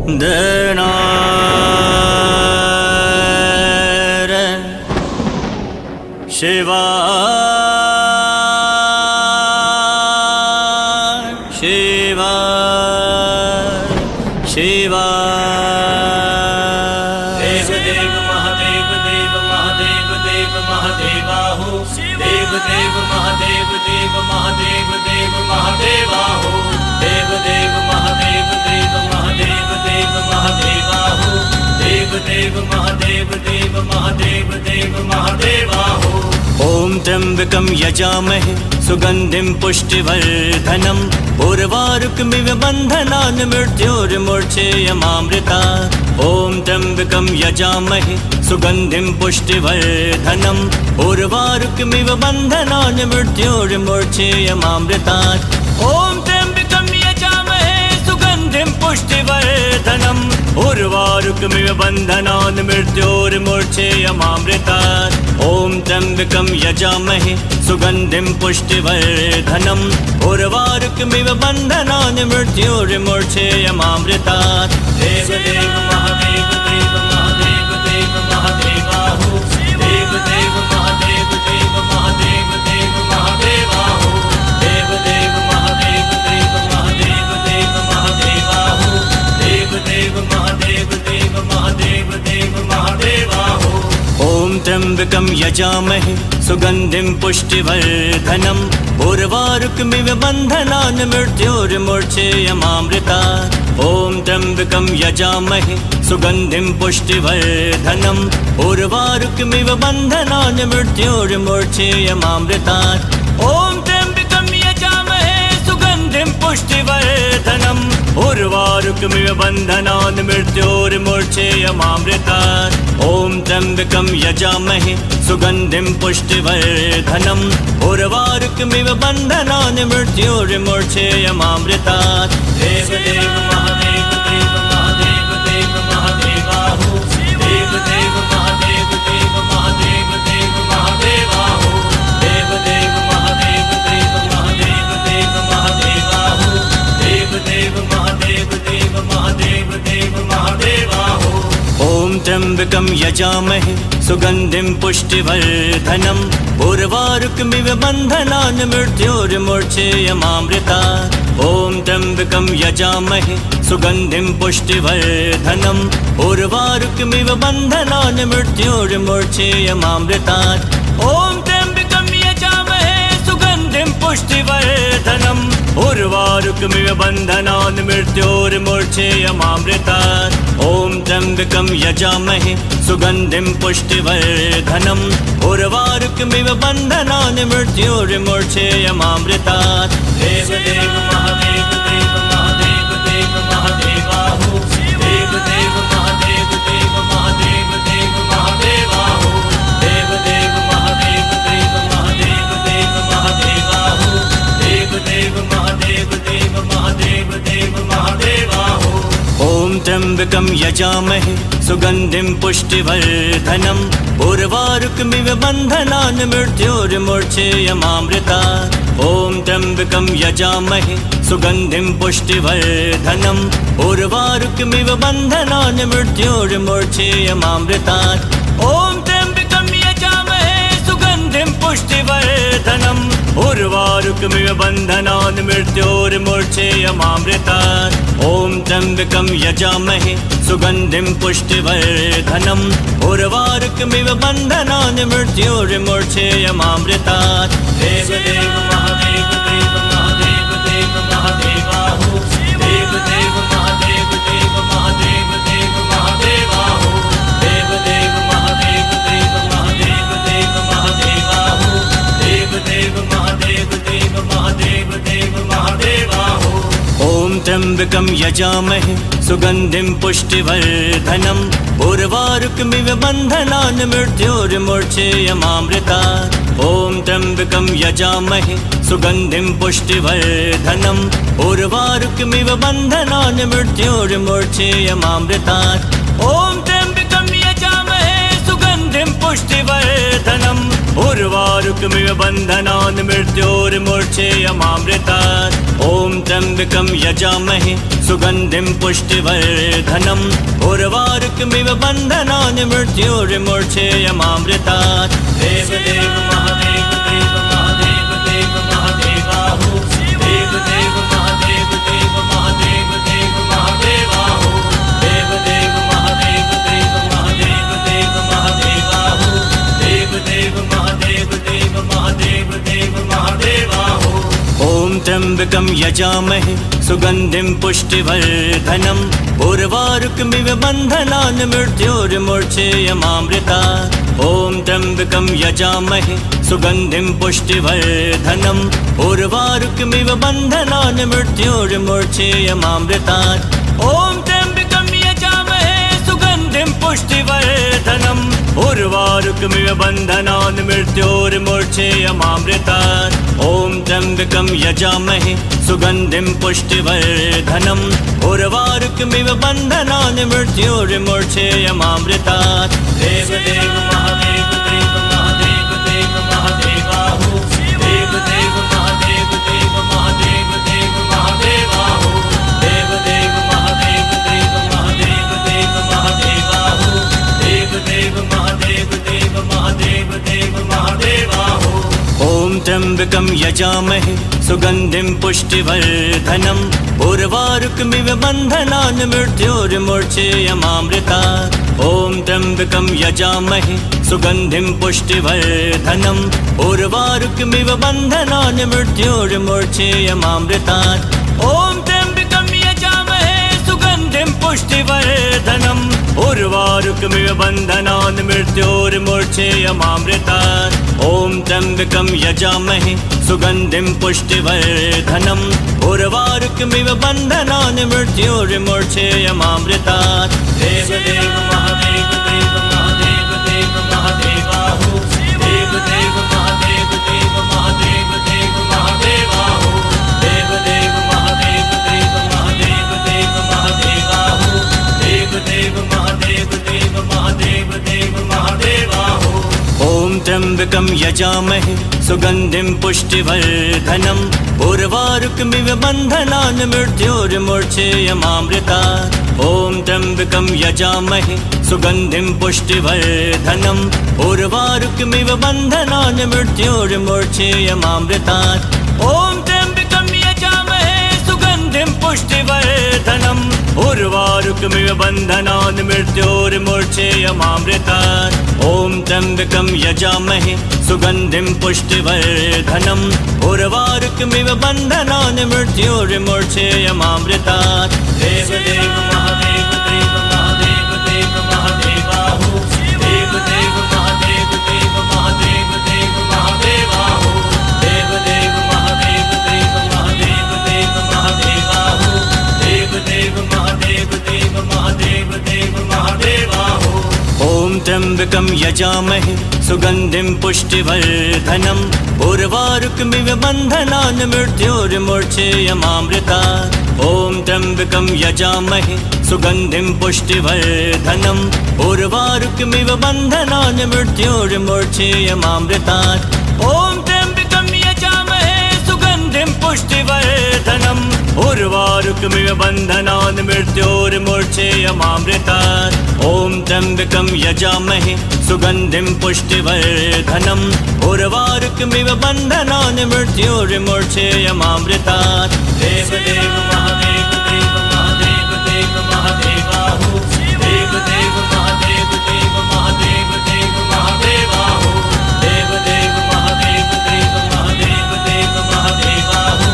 दनार शिवा शिवा शिवा देव देव महादेव देव महादेव देव महादेवाहो देव देव महादेव देव महादेव देव महादेवाहो देव देव महादेव देव महादेव देव महादेवाहो देव देव महादेव देव महादेव देव महादेवाहो। ओम त्र्यंबकं यजामहे सुगंधिं पुष्टिवर्धनम् उर्वारुकमिव बन्धनान् मृत्योर्मुक्षेयमामृतात्। ओम त्र्यंबकं यजामहे सुगंधिं पुष्टिवर्धनम् उर्वारुकमिव बन्धनान् मृत्योर्मुक्षेयमामृतात्। ओम त्र्यंबकं यजामहे सुगंधिं पुष्टिवर्धनम् उर्वारुकमिव बन्धनान् मृत्योर्मुक्षेयमामृतात्। ओम त्र्यंबकं यजामहे सुगंधिं पुष्टिवर्धनम् उर्वारुकमिव बन्धनान् मृत्योर्मुक्षेयमामृतात्। देव देव महादेव देव महादेव देव महादेवाहो देव देव महादेव देव महादेव देव महादेवाहो देव देव महादेव देव महादेव देव महादेवाहो देव देव महादेव देव महादेव देव महादेवाहो। ओम त्र्यंबकं यजामहे सुगंधिं पुष्टिवर्धनम् उर्वारुकमिव बन्धनान् मृत्योर्मुक्षेयमामृतात्। ओम त्र्यंबकं यजामहे सुगंधिं पुष्टिवर्धनम् उर्वारुकमिव बन्धनान् मृत्योर्मुक्षेयमामृतात्। ओम त्र्यंबकं यजामहे सुगंधिं पुष्टिवर्धनम् उर्वारुकमिव बन्धनान् मृत्योर्मुक्षेयमामृतात्। ओम त्र्यंबकं यजामहे सुगंधिं पुष्टिवर्धनम् उर्वारुकमिव बन्धनान् मृत्योर्मुक्षेयमामृतात्। देव देव महादेव देव महादेव देव महादेवाहो देव देव महादेव देव महादेव देव महादेवाहो देव देव महादेव देव महादेव देव महादेवाहो देव देव महादेव देव महादेव देव महादेवाहो। ओम त्र्यंबकं यजामहे सुगंधिं पुष्टिवर्धनम् उर्वारुकमिव बन्धनान् मृत्योर्मुक्षेयमामृतात्। ओम त्र्यंबकं यजामहे सुगंधिं पुष्टिवर्धनम् उर्वारुकमिव बन्धनान् मृत्योर्मुक्षेयमामृतात्। ओम त्र्यंबकं यजामहे सुगंधिं पुष्टिवर्धनम् उर्वारुकमिव बन्धनान् मृत्योर्मुक्षेयमामृतात्। ओम त्र्यंबकं यजामहे सुगंधिं पुष्टिवर्धनम् उर्वारुकमिव बन्धनान् मृत्योर्मुक्षेयमामृतात्। देव देव महादेव देव महादेव देव महादेवाहो देव देव महादेव देव महादेव देव महादेवाहो देव देव महादेव देव महादेव देव महादेवाहो देव देव महादेव देव महादेव देव महादेवाहो। ओम त्र्यंबकं यजामहे सुगंधिं पुष्टिवर्धनम् उर्वारुकमिव बन्धनान् मृत्योर्मुक्षेयमामृतात्। ओम त्र्यंबकं यजामहे सुगंधिं पुष्टिवर्धनम् उर्वारुकमिव बन्धनान् मृत्योर्मुक्षेयमामृतात्। ओम त्र्यंबकं यजामहे सुगंधिं पुष्टिवर्धनम् उर्वारुकमिव बन्धनान् मृत्योर्मुक्षेयमामृतात्। ओम त्र्यंबकं यजामहे सुगंधिं पुष्टिवर्धनम् उर्वारुकमिव बन्धनान् मृत्योर्मुक्षेयमामृतात्। देव देव महादेव देव महादेव देव महादेवाहो देव देव महादेव देव महादेव देव महादेवाहो देव देव महादेव देव महादेव देव महादेवाहो देव देव महादेव देव महादेव देव महादेवाहो। ओम त्र्यंबकं यजामहे सुगंधिं पुष्टिवर्धनम् उर्वारुकमिव बन्धनान् मृत्योर्मुक्षेयमामृतात्। ओम त्र्यंबकं यजामहे सुगंधिं पुष्टिवर्धनम् उर्वारुकमिव बन्धनान् मृत्योर्मुक्षेयमामृतात्। ओम त्र्यंबकं यजामहे सुगंधिं पुष्टिवर्धनम् उर्वारुकमिव बन्धनान् मृत्योर्मुक्षेयमामृतात्। ओम त्र्यम्बकं यजामहे सुगन्धिं पुष्टिवर्धनम् उर्वारुकमिव बन्धनान् मृत्योर्मूर्छेयमामृतात्। देवदेव महादेव देव महादेव देव महादेवाहो देवदेव महादेव देव महादेव देव महादेवाहो देवदेव महादेव देव महादेव देव महादेवाहो देवदेव महादेव देव महादेव देव महादेवाहो। ॐ त्र्यम्बकं यजामहे सुगन्धिं पुष्टिवर्धनम् उर्वारुकमिव बन्धनान् मृत्योर्मूर्छेयमामृतात्। ॐ त्र्यम्बकं यजामहे सुगन्धिं पुष्टिवर्धनम् उर्वारुकमिव बन्धनान् मृत्योर्मूर्छेयमामृतात्। ॐ त्र्यम्बकं यजामहे सुगन्धिं पुष्टिवर्धनम् उर्वारुकमिव बन्धनान् मृत्योर्मूर्छेयमामृतात्। ॐ त्र्यम्बकं यजामहे सुगन्धिं पुष्टिवर्धनम् उर्वारुकमिव बन्धनान् मृत्योर्मूर्छेयमामृतात्। देवदेव महादेव देव महादेव देव महादेवाहो देवदेव महादेव देव महादेव देव महादेवाहो देवदेव महादेव देव महादेव देव महादेवाहो देवदेव महादेव देव महादेव देव महादेवाहो। ॐ त्र्यम्बकं यजामहे सुगन्धिं पुष्टिवर्धनम् उर्वारुकमिव बन्धनान् मृत्योर्मूर्छेयमामृतात्। ॐ त्र्यम्बकं यजामहे सुगन्धिं पुष्टिवर्धनम् उर्वारुकमिव बन्धनान् मृत्योर्मूर्छेयमामृतात्। ॐ त्र्यम्बकं यजामहे सुगन्धिं पुष्टिवर्धनम् उर्वारुकमिव बन्धनान् मृत्योर्मूर्छेयमामृतात्। ॐ त्र्यम्बकं यजामहे सुगन्धिं पुष्टिवर्धनम् उर्वारुकमिव बन्धनान् मृत्योर्मूर्छेयमामृतात्। देवदेव महादेव देव महादेव देव महादेवाहो देवदेव महादेव देव महादेव देव महादेवाहो देवदेव महादेव देव महादेव देव महादेवाहो देवदेव महादेव देव महादेव देव महादेवाहो। ॐ त्र्यम्बकं यजामहे सुगन्धिं पुष्टिवर्धनम् उर्वारुकमिव बन्धनान् मृत्योर्मूर्छेयमामृतात्। ॐ त्र्यम्बकं यजामहे सुगन्धिं पुष्टिवर्धनम् उर्वारुकमिव बन्धनान् मृत्योर्मूर्छेयमामृतात्। ॐ त्र्यम्बकं यजामहे सुगन्धिं पुष्टिवर्धनम् उर्वारुकमिव बन्धनान् मृत्योर्मूर्छेयमामृतात्। ॐ त्र्यम्बकं यजामहे सुगन्धिं पुष्टिवर्धनम् उर्वारुकमिव बन्धनान् मृत्योर्मूर्छेयमामृतात्। देवदेव महादेव देव महादेव देव महादेवाहो देवदेव महादेव देव महादेव देव महादेवाहो देवदेव महादेव देव महादेव देव महादेवाहो देवदेव महादेव देव महादेव देव महादेवाहो। ॐ त्र्यम्बकं यजामहे सुगन्धिं पुष्टिवर्धनम् उर्वारुकमिव बन्धनान् मृत्योर्मूर्छेयमामृतात्। ॐ त्र्यम्बकं यजामहे सुगन्धिं पुष्टिवर्धनम् उर्वारुकमिव बन्धनान् मृत्योर्मूर्छेयमामृतात्। ॐ त्र्यम्बकं यजामहे सुगन्धिं पुष्टिवर्धनम् उर्वारुकमिव बन्धनान् मृत्योर्मूर्छेयमामृतात्। ॐ त्र्यम्बकं यजामहे सुगन्धिं पुष्टिवर्धनम् उर्वारुकमिव बन्धनान् मृत्योर्मूर्छेयमामृतात्। देवदेव महादेव देव महादेव देव महादेवाहो देवदेव महादेव देव महादेव देव महादेवाहो देवदेव महादेव देव महादेव देव महादेवाहो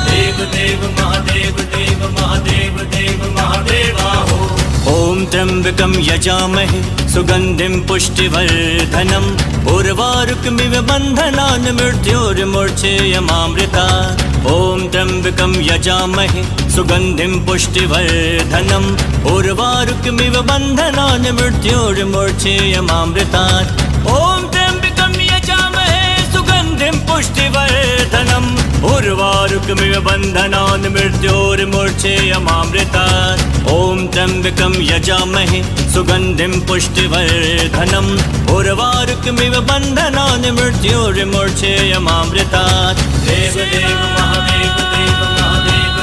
देवदेव महादेव देव महादेव देव महादेवाहो। ॐ त्र्यम्बकं यजामहे सुगन्धिं पुष्टिवर्धनम् उर्वारुकमिव बन्धनान् मृत्योर्मूर्छेयमामृतात्। ॐ त्र्यम्बकं यजामहे सुगन्धिं पुष्टिवर्धनम् उर्वारुकमिव बन्धनान् मृत्योर्मूर्छेयमामृतात्। ॐ त्र्यम्बकं यजामहे सुगन्धिं पुष्टिवर्धनम् उर्वारुकमिव बन्धनान् मृत्योर्मूर्छेयमामृतात्। ॐ त्र्यम्बकं यजामहे सुगन्धिं पुष्टिवर्धनम् उर्वारुकमिव बन्धनान् मृत्योर्मूर्छेयमामृतात्। देवदेव महादेव देव महादेव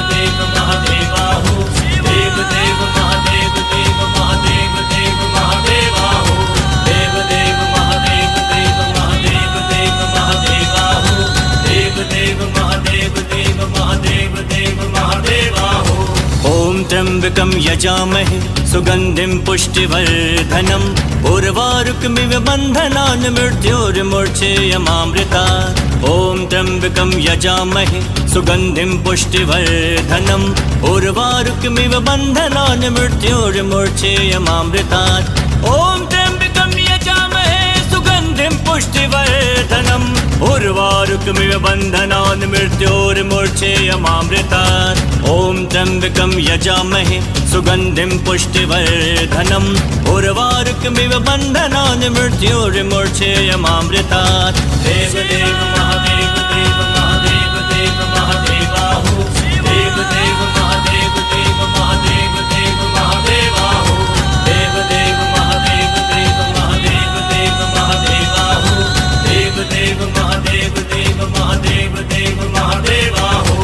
त्र्यम्बकं यजामहे सुगन्धिं पुष्टिवर्धनम् उर्वारुकमिव बन्धनान् मृत्योर्मूर्च्छेयमामृतात् ॐ त्र्यम्बकं यजामहे सुगन्धिं पुष्टिवर्धनम् उर्वारुकमिव बन्धनान् मृत्योर्मूर्च्छेयमामृतात् ॐ त्र्यम्बकं यजामहे सुगन्धिं पुष्टिवर्धनम् उर्वारुकमिव बन्धनान् मृत्योर्मूर्च्छेयमामृतात् ॐ त्र्यम्बकं यजामहे सुगन्धिं पुष्टिवर्धनम् उर्वारुकमिव बन्धनान् मृत्योर्मूर्च्छेयमामृतात् देवदेव महादेव देव महादेव देव महादेवाहो देवदेव महादेव देव महादेव देव महादेवाहो देवदेव महादेव देव महादेव देव महादेवाहो देवदेव महादेव देव महादेव देव महादेवाहो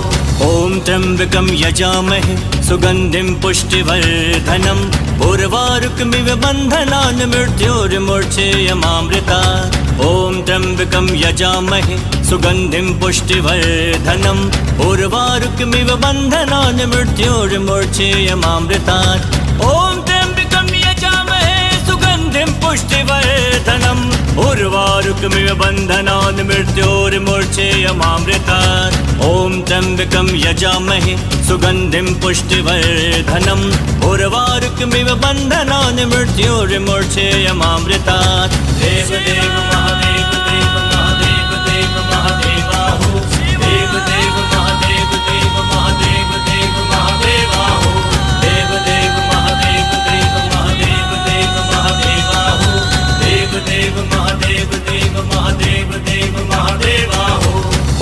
ॐ त्र्यम्बकं यजामहे सुगन्धिं पुष्टिवर्धनम् उर्वारुकमिव बन्धनान् मृत्योर्मूर्च्छेयमामृतात् ॐ त्र्यम्बकं यजामहे सुगन्धिं पुष्टिवर्धनम् उर्वारुकमिव बन्धनान् मृत्योर्मूर्च्छेयमामृतात् ॐ त्र्यम्बकं यजामहे सुगन्धिं पुष्टिवर्धनम् उर्वारुकमिव बन्धनान् मृत्योर्मूर्च्छेयमामृतात् ॐ त्र्यम्बकं यजामहे सुगन्धिं पुष्टिवर्धनम् उर्वारुकमिव बन्धनान् मृत्योर्मूर्च्छेयमामृतात् देवदेव महादेव देव महादेव देव महादेवाहो देवदेव महादेव देव महादेव देव महादेवाहो देवदेव महादेव देव महादेव देव महादेवाहो देवदेव महादेव देव महादेव देव महादेवाहो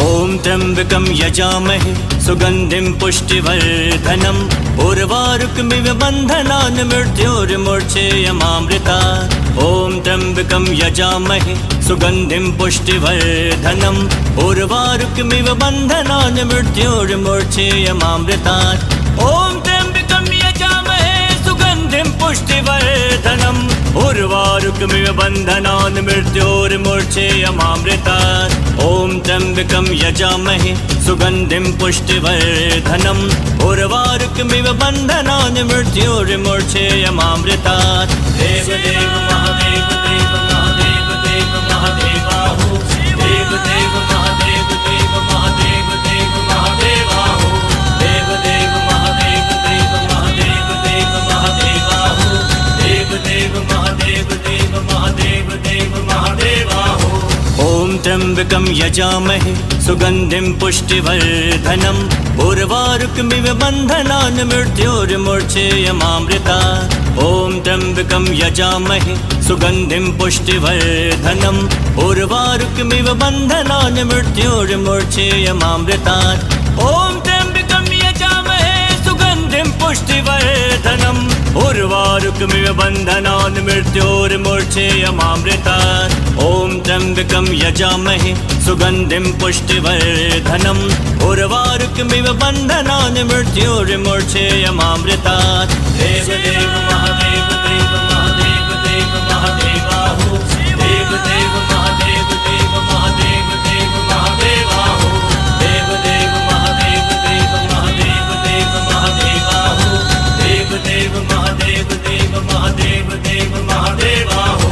ॐ त्र्यम्बकं यजामहे सुगन्धिं पुष्टिवर्धनम् उर्वारुकमिव बन्धनान् मृत्योर्मूर्च्छेयमामृतात् ॐ त्र्यम्बकं यजामहे सुगन्धिं पुष्टिवर्धनम् उर्वारुकमिव बन्धनान् मृत्योर्मूर्च्छेयमामृतात् ॐ त्र्यम्बकं यजामहे सुगन्धिं पुष्टिवर्धनम् उर्वारुकमिव बन्धनान् मृत्योर्मूर्च्छेयमामृतात् ॐ त्र्यम्बकं यजामहे सुगन्धिं पुष्टिवर्धनम् उर्वारुकमिव बन्धनान् मृत्योर्मूर्च्छेयमामृतात् देवदेव महादेव देव महादेव देव महादेवाहो देवदेव महादेव देव महादेव देव महादेवाहो देवदेव महादेव देव महादेव देव महादेवाहो देवदेव महादेव देव महादेव देव महादेवाहो ॐ त्र्यम्बकं यजामहे सुगन्धिं पुष्टिवर्धनम् उर्वारुकमिव बन्धनान् मृत्योर्मूर्च्छेयमामृतात् ॐ त्र्यम्बकं यजामहे सुगन्धिं पुष्टिवर्धनम् उर्वारुकमिव बन्धनान् मृत्योर्मूर्च्छेयमामृतात् ॐ त्र्यम्बकं यजामहे सुगन्धिं पुष्टिवर्धनम् उर्वारुकमिव बन्धनान् मृत्योर्मूर्च्छेयमामृतात् ॐ त्र्यम्बकं यजामहे सुगन्धिं पुष्टिवर्धनम् उर्वारुकमिव बन्धनान् मृत्योर्मूर्च्छेयमामृतात् देवदेव महादेव देव महादेव देव महादेवाहो देवदेव महादेव देव महादेव देव महादेवाहो देवदेव महादेव देव महादेव देव महादेवाहो देवदेव महादेव देव महादेव देव महादेवाहो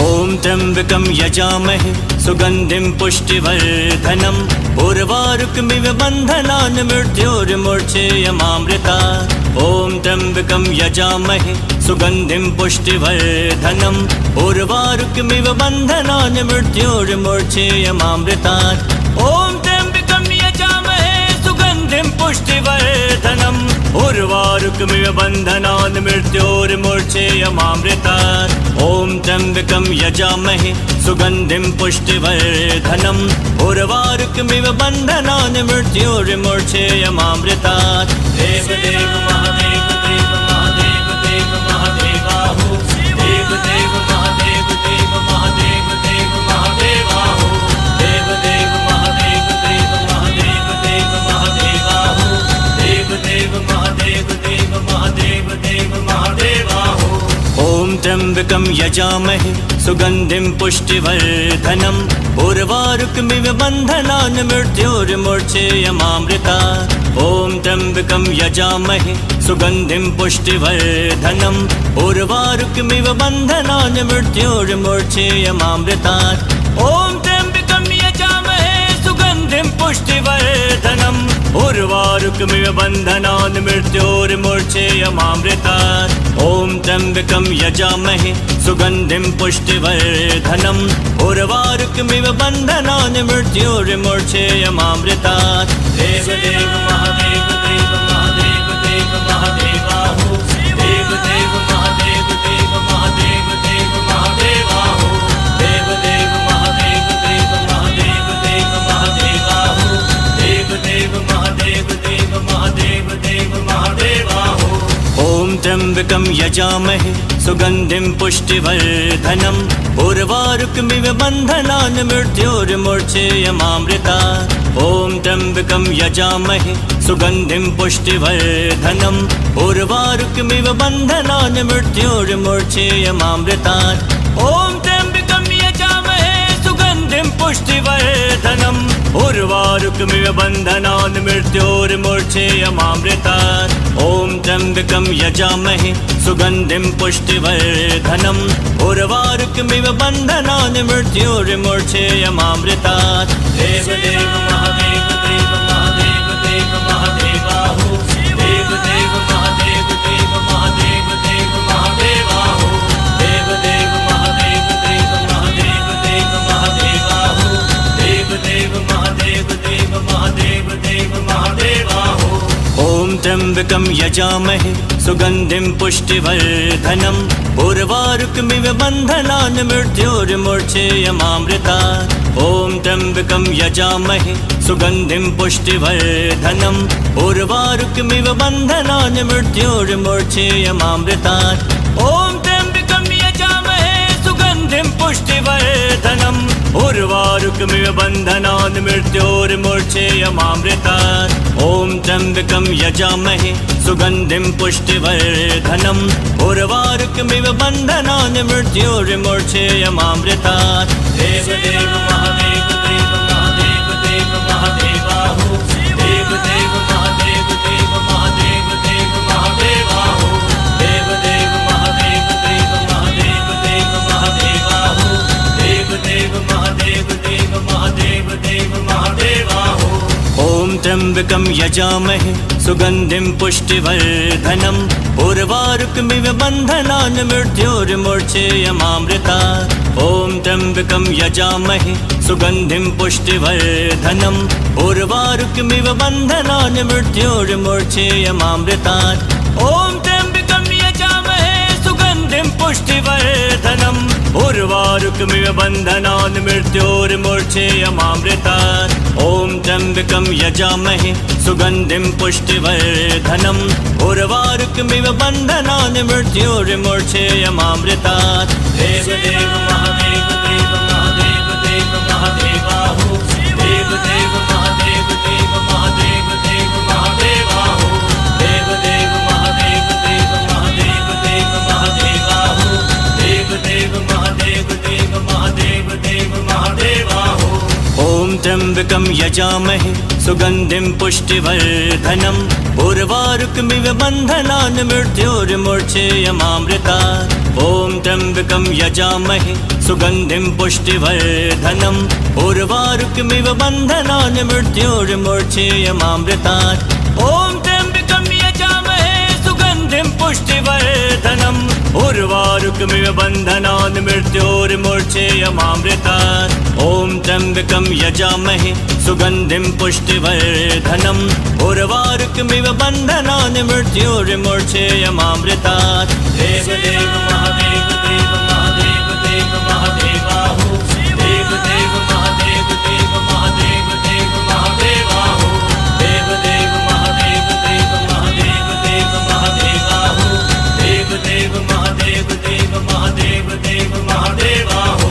ॐ त्र्यम्बकं यजामहे सुगन्धिं पुष्टिवर्धनम् उर्वारुकमिव बन्धनान् मृत्योर्मूर्च्छेयमामृतात् ॐ त्र्यम्बकं यजामहे सुगन्धिं पुष्टिवर्धनम् उर्वारुकमिव बन्धनान् मृत्योर्मूर्च्छेयमामृतात् ॐ त्र्यम्बकं यजामहे सुगन्धिं पुष्टिवर्धनम् उर्वारुकमिव बन्धनान् मृत्योर्मूर्च्छेयमामृतात् ॐ त्र्यम्बकं यजामहे सुगन्धिं पुष्टिवर्धनम् उर्वारुकमिव बन्धनान् मृत्योर्मूर्च्छेयमामृतात् देवदेव महादेव देव महादेव देव महादेवाहो देवदेव महादेव देव महादेव देव महादेवाहो देवदेव महादेव देव महादेव देव महादेवाहो देवदेव महादेव देव महादेव देव महादेवाहो ॐ त्र्यम्बकं यजामहे सुगन्धिं पुष्टिवर्धनम् उर्वारुकमिव बन्धनान् मृत्योर्मूर्च्छेयमामृतात् ॐ त्र्यम्बकं त्र्यम्बकं यजामहे सुगन्धिं पुष्टिवर्धनम् उर्वारुकमिव बन्धनान् मृत्योर्मूर्च्छेयमामृतात् ॐ त्र्यम्बकं यजामहे सुगन्धिं पुष्टिवर्धनम् उर्वारुकमिव बन्धनान् मृत्योर्मूर्च्छेयमामृतात् ॐ त्र्यम्बकं यजामहे सुगन्धिं पुष्टिवर्धनम् उर्वारुकमिव बन्धनान् मृत्योर्मूर्च्छेयमामृतात् देवदेव महादेव देव महादेव देव महादेवाहो देवदेव महादेव देव महादेव देव महादेवाहो देवदेव महादेव देव महादेव देव महादेवाहो देवदेव महादेव देव महादेव देव महादेवाहो ॐ त्र्यम्बकं यजामहे सुगन्धिं पुष्टिवर्धनम् उर्वारुकमिव बन्धनान् मृत्योर्मूर्च्छेयमामृतात् ॐ त्र्यम्बकं यजामहे सुगन्धिं पुष्टिवर्धनम् उर्वारुकमिव बन्धनान् मृत्योर्मूर्च्छेयमामृतात् ॐ त्र्यम्बकं यजामहे सुगन्धिं पुष्टिवर्धनम् उर्वारुकमिव बन्धनान् मृत्योर्मूर्च्छेयमामृतात् ॐ त्र्यम्बकं यजामहे सुगन्धिं पुष्टिवर्धनम् उर्वारुकमिव बन्धनान् मृत्योर्मूर्च्छेयमामृतात् देवदेव महादेव देव महादेव देव महादेवाहो देवदेव महादेव देव महादेव देव महादेवाहो देवदेव महादेव देव महादेव देव महादेवाहो देवदेव महादेव देव महादेव देव महादेवाहो ॐ त्र्यम्बकं यजामहे सुगन्धिं पुष्टिवर्धनम् उर्वारुकमिव बन्धनान् मृत्योर्मूर्च्छेयमामृतात् ॐ त्र्यम्बकं यजामहे सुगन्धिं पुष्टिवर्धनम् उर्वारुकमिव बन्धनान् मृत्योर्मूर्च्छेयमामृतात् ॐ त्र्यम्बकं यजामहे सुगन्धिं पुष्टिवर्धनम् उर्वारुकमिव बन्धनान् मृत्योर्मूर्च्छेयमामृतात् ॐ त्र्यम्बकं यजामहे सुगन्धिं पुष्टिवर्धनम् उर्वारुकमिव बन्धनान् मृत्योर्मूर्च्छेयमामृतात् देवदेव महादेव देव महादेव देव महादेवाहो देवदेव महादेव देव महादेव देव महादेवाहो देवदेव महादेव देव महादेव देव महादेवाहो देवदेव महादेव देव महादेव देव महादेवाहो ॐ त्र्यम्बकं यजामहे सुगन्धिं पुष्टिवर्धनम् उर्वारुकमिव बन्धनान् मृत्योर्मूर्च्छेयमामृतात् ॐ त्र्यम्बकं यजामहे सुगन्धिं पुष्टिवर्धनम् उर्वारुकमिव बन्धनान् मृत्योर्मूर्च्छेयमामृतात् ॐ त्र्यम्बकं यजामहे सुगन्धिं पुष्टिवर्धनम् उर्वारुकमिव बन्धनान् मृत्योर्मूर्च्छेयमामृतात् ॐ त्र्यम्बकं यजामहे सुगन्धिं पुष्टिवर्धनम् उर्वारुकमिव बन्धनान् मृत्योर्मूर्च्छेयमामृतात् देवदेव महादेव देव महादेव देव महादेवाहो देवदेव महादेव देव महादेव देव महादेवाहो देवदेव महादेव देव महादेव देव महादेवाहो देवदेव महादेव देव महादेव देव महादेवाहो ॐ त्र्यम्बकं यजामहे सुगन्धिं पुष्टिवर्धनम् उर्वारुकमिव बन्धनान् मृत्योर्मूर्च्छेयमामृतात् ॐ त्र्यम्बकं यजामहे सुगन्धिं पुष्टिवर्धनम् उर्वारुकमिव बन्धनान् मृत्योर्मूर्च्छेयमामृतात् ॐ त्र्यम्बकं यजामहे सुगन्धिं पुष्टिवर्धनम् उर्वारुकमिव बन्धनान् मृत्योर्मूर्च्छेयमामृतात् ॐ त्र्यम्बकं यजामहे सुगन्धिं पुष्टिवर्धनम् उर्वारुकमिव बन्धनान् मृत्योर्मूर्च्छेयमामृतात् देवदेव महादेव देव महादेव देव महादेवाहो देवदेव महादेव देव महादेव देव महादेवाहो देवदेव महादेव देव महादेव देव महादेवाहो देवदेव महादेव देव महादेव देव महादेवाहो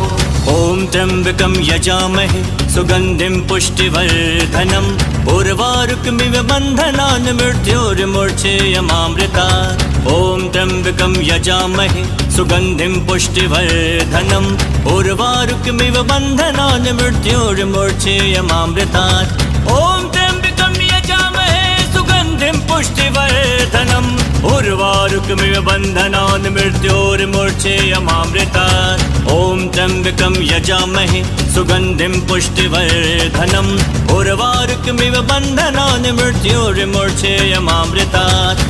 ॐ त्र्यम्बकं यजामहे सुगन्धिं पुष्टिवर्धनम् उर्वारुकमिव बन्धनान् मृत्योर्मूर्च्छेयमामृतात् ॐ त्र्यम्बकं यजामहे सुगन्धिं पुष्टिवर्धनम् उर्वारुकमिव बन्धनान् मृत्योर्मूर्च्छेयमामृतात् ॐ त्र्यम्बकं यजामहे सुगन्धिं पुष्टिवर्धनम् उर्वारुकमिव बन्धनान् मृत्योर्मूर्च्छेयमामृतात् ॐ त्र्यम्बकं यजामहे सुगन्धिं पुष्टिवर्धनम् उर्वारुकमिव बन्धनान् मृत्योर्मूर्च्छेयमामृतात्